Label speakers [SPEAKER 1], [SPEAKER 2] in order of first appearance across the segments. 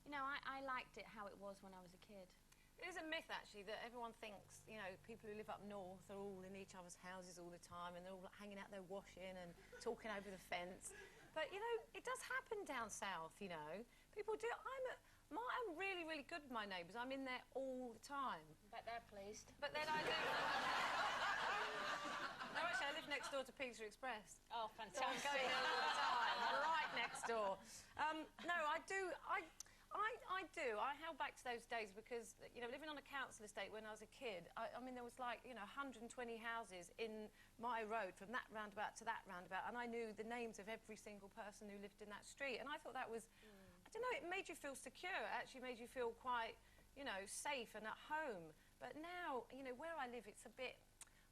[SPEAKER 1] You know, I liked it how it was when I was a kid.
[SPEAKER 2] It is a myth, actually, that everyone thinks, you know, people who live up north are all in each other's houses all the time and they're all hanging out there washing and talking over the fence. But, you know, it does happen down south, you know. People do. I'm really, really good with my neighbours. I'm in there all the time.
[SPEAKER 1] Bet they're pleased.
[SPEAKER 2] But then I live... No, actually, I live next door to Pizza Express.
[SPEAKER 1] Oh, fantastic.
[SPEAKER 2] So I'm going there all the time, right next door. No, I do. I do. I held back to those days because, you know, living on a council estate when I was a kid, I mean, there was like, you know, 120 houses in my road from that roundabout to that roundabout, and I knew the names of every single person who lived in that street, and I thought that was, I don't know, it made you feel secure. It actually made you feel quite, you know, safe and at home. But now, you know, where I live, it's a bit,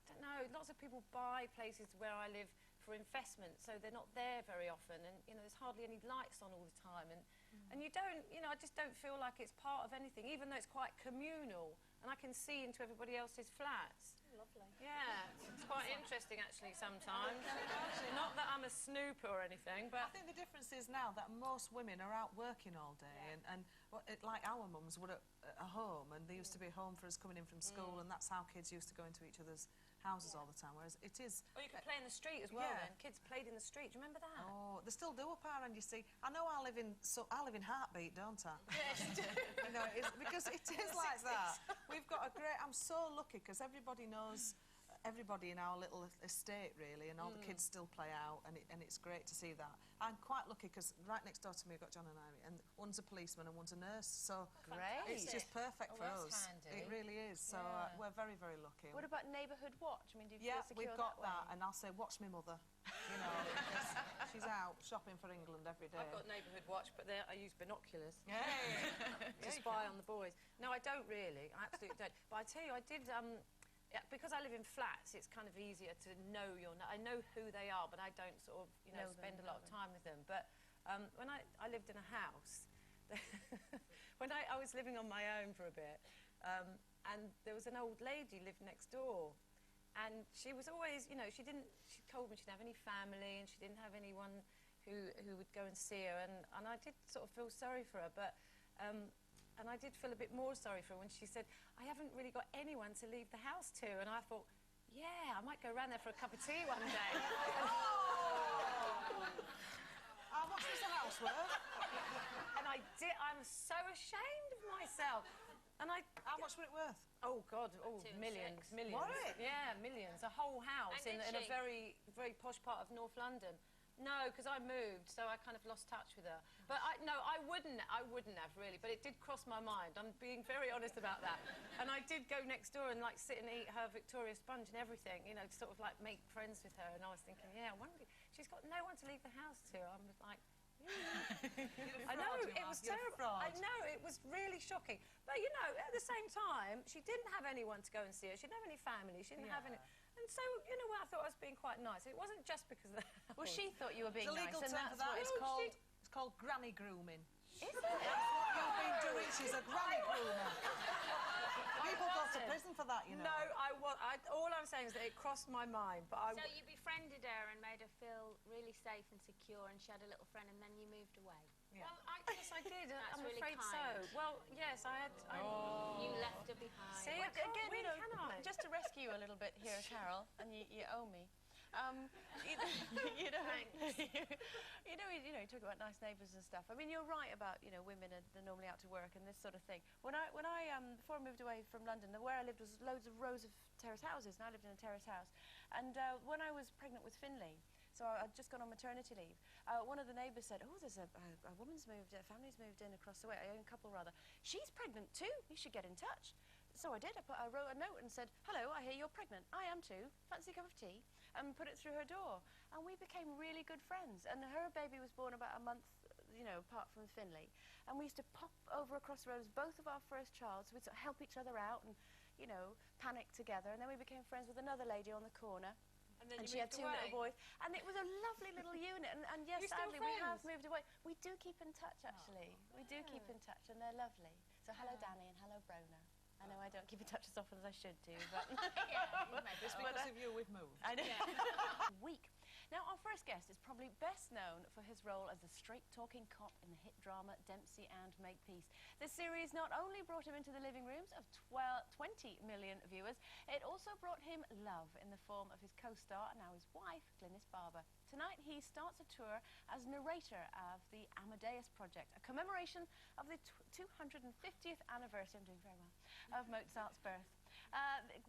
[SPEAKER 2] I don't know, lots of people buy places where I live for investment, so they're not there very often, and, you know, there's hardly any lights on all the time, and you don't, you know, I just don't feel like it's part of anything, even though it's quite communal, and I can see into everybody else's flats.
[SPEAKER 1] Lovely.
[SPEAKER 2] Yeah, it's quite interesting, actually, sometimes. Not that I'm a snooper or anything, but...
[SPEAKER 3] I think the difference is now that most women are out working all day, and like our mums were at home, and they used to be home for us coming in from school, and that's how kids used to go into each other's houses all the time, whereas it is...
[SPEAKER 2] Or you could play in the street as well, then. Kids played in the street, do you remember that?
[SPEAKER 3] Oh, they still do up our end, you see. I know I live in Heartbeat, don't I?
[SPEAKER 2] Yes, you do.
[SPEAKER 3] You know, because it is like that. We've got a great... I'm so lucky, because everybody knows everybody in our little estate, really, and all the kids still play out, and it's great to see that. I'm quite lucky, because right next door to me, we've got John and Irene, and one's a policeman and one's a nurse, so...
[SPEAKER 4] Great.
[SPEAKER 3] It's just perfect for us.
[SPEAKER 4] Handy.
[SPEAKER 3] It really is, so we're very, very lucky.
[SPEAKER 4] What about neighbourhood watch? I mean, do you feel secure
[SPEAKER 3] we've got
[SPEAKER 4] that,
[SPEAKER 3] and I'll say, watch me mother. You know, because she's out shopping for England every day.
[SPEAKER 2] I've got neighbourhood watch, but I use binoculars
[SPEAKER 3] Hey.
[SPEAKER 2] to spy on the boys. No, I don't really. I absolutely don't. But I tell you, I did... because I live in flats, it's kind of easier to know I know who they are, but I don't sort of, you know, spend a lot of time with them. But when I lived in a house, when I was living on my own for a bit, and there was an old lady lived next door, and she was always, you know, she told me she didn't have any family, and she didn't have anyone who would go and see her, and I did sort of feel sorry for her, but... and I did feel a bit more sorry for her when she said, I haven't really got anyone to leave the house to. And I thought, yeah, I might go round there for a cup of tea one day.
[SPEAKER 3] How much was the house worth?
[SPEAKER 2] And I did. I'm so ashamed of myself. And how
[SPEAKER 3] much was it worth?
[SPEAKER 2] Oh, God, millions.
[SPEAKER 3] Was it?
[SPEAKER 2] Yeah, millions. A whole house in a very, very posh part of North London. No, because I moved, so I kind of lost touch with her. But I wouldn't have, really, but it did cross my mind. I'm being very honest about that. And I did go next door and, like, sit and eat her Victoria sponge and everything, you know, to sort of, like, make friends with her. And I was thinking, yeah, I wonder... She's got no one to leave the house to. I'm like... I know, it was terrible. I know, it was really shocking. But, you know, at the same time, she didn't have anyone to go and see her. She didn't have any family. She didn't have any... And so, you know, I thought I was being quite nice. It wasn't just because of that.
[SPEAKER 4] Well, she thought you were being
[SPEAKER 3] nice,
[SPEAKER 4] nice,
[SPEAKER 3] and that's what it's called granny grooming.
[SPEAKER 4] Is it?
[SPEAKER 3] That's what you've been doing. She's a granny groomer. People go to prison for that, you know.
[SPEAKER 2] No, all I'm saying is that it crossed my mind, but
[SPEAKER 1] So you befriended her and made her feel really safe and secure, and she had a little friend, and then you moved away?
[SPEAKER 2] Yeah. Well, I guess I did.
[SPEAKER 1] That's
[SPEAKER 2] I'm
[SPEAKER 1] really
[SPEAKER 2] afraid
[SPEAKER 1] kind.
[SPEAKER 2] so. Well, yes, I had...
[SPEAKER 1] You left her behind.
[SPEAKER 2] See, I can't
[SPEAKER 4] again,
[SPEAKER 2] win,
[SPEAKER 4] you know,
[SPEAKER 2] can I?
[SPEAKER 4] just to rescue you a little bit here, Carol, and you owe me. You talk about nice neighbours and stuff. I mean, you're right about, you know, women are normally out to work and this sort of thing. When I before I moved away from London, where I lived was rows of terrace houses, and I lived in a terrace house. And when I was pregnant with Finley, so I'd just gone on maternity leave, one of the neighbours said, oh, there's a woman's moved, a family's moved in across the way, a young couple rather. She's pregnant too, you should get in touch. So I did. I wrote a note and said, hello, I hear you're pregnant. I am too. Fancy a cup of tea? And put it through her door. And we became really good friends. And her baby was born about a month, you know, apart from Finley. And we used to pop over across the road as both of our first child, so we'd sort of help each other out and, you know, panic together. And then we became friends with another lady on the corner.
[SPEAKER 2] And
[SPEAKER 4] she had two little boys. And it was a lovely little unit. And yes, sadly, we have moved away. We do keep in touch, actually. We do keep in touch, and they're lovely. So hello, Danny, and hello, Brona. I know I don't keep in touch as often as I should do, but...
[SPEAKER 3] It's because of you we've moved.
[SPEAKER 4] I know. Week. Now, Now, our first guest is probably best known for his role as the straight-talking cop in the hit drama Dempsey and Makepeace. This series not only brought him into the living rooms of 20 million viewers, it also brought him love in the form of his co-star, now his wife, Glynis Barber. Tonight, he starts a tour as narrator of the Amadeus Project, a commemoration of the 250th anniversary, I'm doing very well, of Mozart's birth.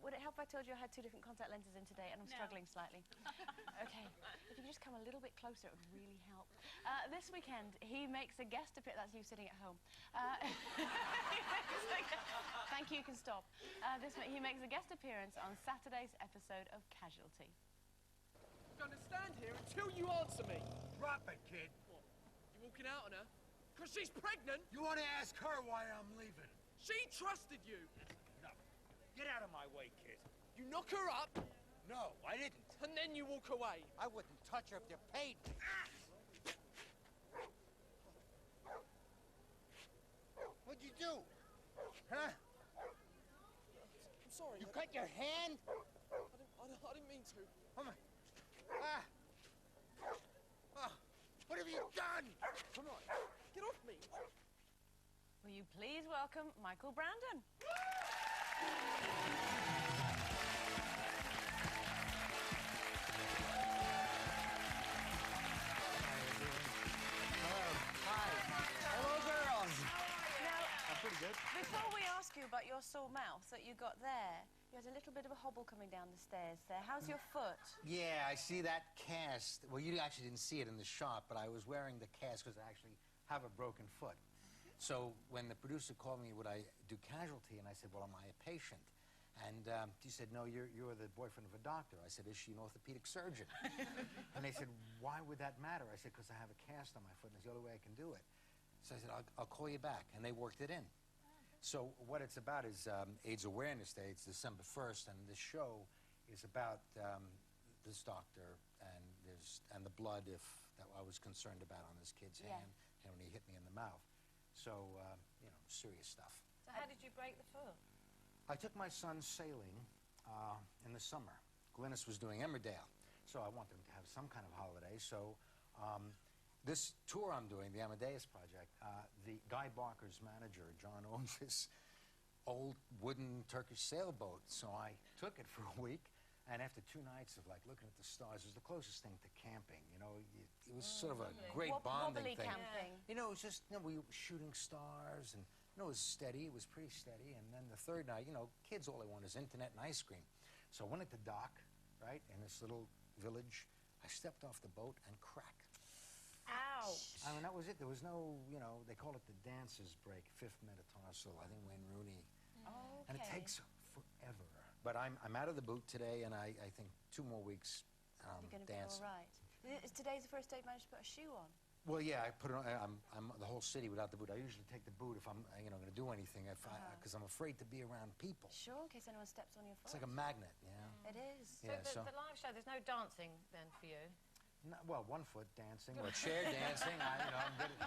[SPEAKER 4] Would it help if I told you I had 2 different contact lenses in today and I'm struggling slightly? Okay, if you could just come a little bit closer, it would really help. This weekend, he makes a guest appearance. That's you sitting at home. Thank you, you can stop. He makes a guest appearance on Saturday's episode of Casualty.
[SPEAKER 5] I'm gonna stand here until you answer me.
[SPEAKER 6] Drop it, kid.
[SPEAKER 5] What? You walking out on her? Because she's pregnant?
[SPEAKER 6] You want to ask her why I'm leaving?
[SPEAKER 5] She trusted you.
[SPEAKER 6] No. Get out of my way, kid.
[SPEAKER 5] You knock her up,
[SPEAKER 6] No, I didn't.
[SPEAKER 5] and then you walk away.
[SPEAKER 6] I wouldn't touch her if you paid me. What'd you do? Huh?
[SPEAKER 5] I'm sorry.
[SPEAKER 6] You cut your hand?
[SPEAKER 5] I didn't mean to.
[SPEAKER 6] Come on. Ah. Oh, what have you done?
[SPEAKER 5] Come on. Get off me.
[SPEAKER 4] Will you please welcome Michael Brandon?
[SPEAKER 7] Hello, girls.
[SPEAKER 4] Now,
[SPEAKER 7] I'm pretty good.
[SPEAKER 4] before we ask you about your sore mouth that you got there, you had a little bit of a hobble coming down the stairs there. How's your foot?
[SPEAKER 7] Yeah, I see that cast. Well, you actually didn't see it in the shot, but I was wearing the cast because I actually have a broken foot. So when the producer called me, would I do Casualty? And I said, well, am I a patient? And he said, no, you're the boyfriend of a doctor. I said, is she an orthopedic surgeon? And they said, why would that matter? I said, because I have a cast on my foot, and it's the only way I can do it. So I said, I'll call you back. And they worked it in. So what it's about is AIDS Awareness Day. It's December 1st, and the show is about this doctor and the blood that I was concerned about on this kid's
[SPEAKER 4] Yeah.
[SPEAKER 7] hand, and when he hit me in the mouth. So, you know, serious stuff.
[SPEAKER 2] So how did you break the foot?
[SPEAKER 7] I took my son sailing in the summer. Glynis was doing Emmerdale, so I wanted him to have some kind of holiday. So this tour I'm doing, the Amadeus Project, the Guy Barker's manager, John, owns this old wooden Turkish sailboat. So I took it for a week, and after 2 nights of like looking at the stars, it was the closest thing to camping. You know, it was sort of a great bonding
[SPEAKER 4] Wobbly
[SPEAKER 7] thing.
[SPEAKER 4] camping.
[SPEAKER 7] You know, it was just, you know, we were shooting stars, and you know, it was steady. It was pretty steady. And then the third night, you know, kids, all they want is internet and ice cream. So I went at the dock, right, in this little village. I stepped off the boat and cracked.
[SPEAKER 2] Ouch.
[SPEAKER 7] I mean, that was it. There was no, you know, they call it the dancer's break, 5th metatarsal. I think Wayne Rooney.
[SPEAKER 4] Oh,
[SPEAKER 7] And it takes forever. But I'm out of the boot today, and I think 2 more weeks
[SPEAKER 4] You're going to be
[SPEAKER 7] dancing.
[SPEAKER 4] all right. Is today's the first day you managed to put a shoe on?
[SPEAKER 7] Well, yeah, I put it on. I'm the whole city without the boot. I usually take the boot if I'm, you know, going to do anything, because I'm afraid to be around people.
[SPEAKER 4] Sure, in case anyone steps on your foot.
[SPEAKER 7] It's like a magnet, you know.
[SPEAKER 4] It is.
[SPEAKER 2] So
[SPEAKER 7] Yeah,
[SPEAKER 2] the live show, there's no dancing then for you?
[SPEAKER 7] No, well, 1 foot dancing or chair dancing. I'm good at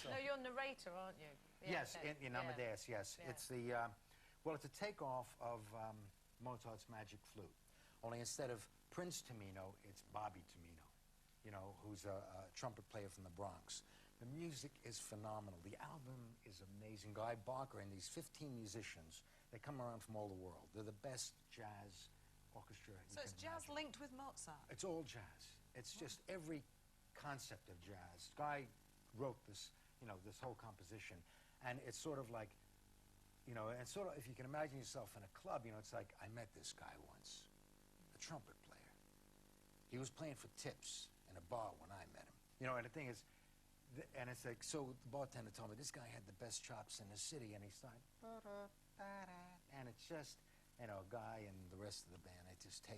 [SPEAKER 7] so.
[SPEAKER 2] No, you're narrator, aren't you?
[SPEAKER 7] Yes,
[SPEAKER 2] okay.
[SPEAKER 7] in
[SPEAKER 2] Yeah.
[SPEAKER 7] Amadeus, yes.
[SPEAKER 2] Yeah.
[SPEAKER 7] It's the, well, it's a takeoff of Mozart's Magic Flute. Only instead of Prince Tamino, it's Bobby Tamino, you know, who's a trumpet player from the Bronx. The music is phenomenal. The album is amazing. Guy Barker and these 15 musicians, they come around from all the world. They're the best jazz orchestra you
[SPEAKER 3] So it's
[SPEAKER 7] can
[SPEAKER 3] jazz
[SPEAKER 7] imagine.
[SPEAKER 3] linked with Mozart.
[SPEAKER 7] It's all jazz. It's just every concept of jazz. Guy wrote this, you know, this whole composition, and it's sort of like, you know, and sort of, if you can imagine yourself in a club, you know, it's like, I met this guy once, a trumpet player. He was playing for tips in a bar when I met him. You know, and the thing is, and it's like, so the bartender told me this guy had the best chops in the city, and he started, and it's just, you know, Guy and the rest of the band, it just takes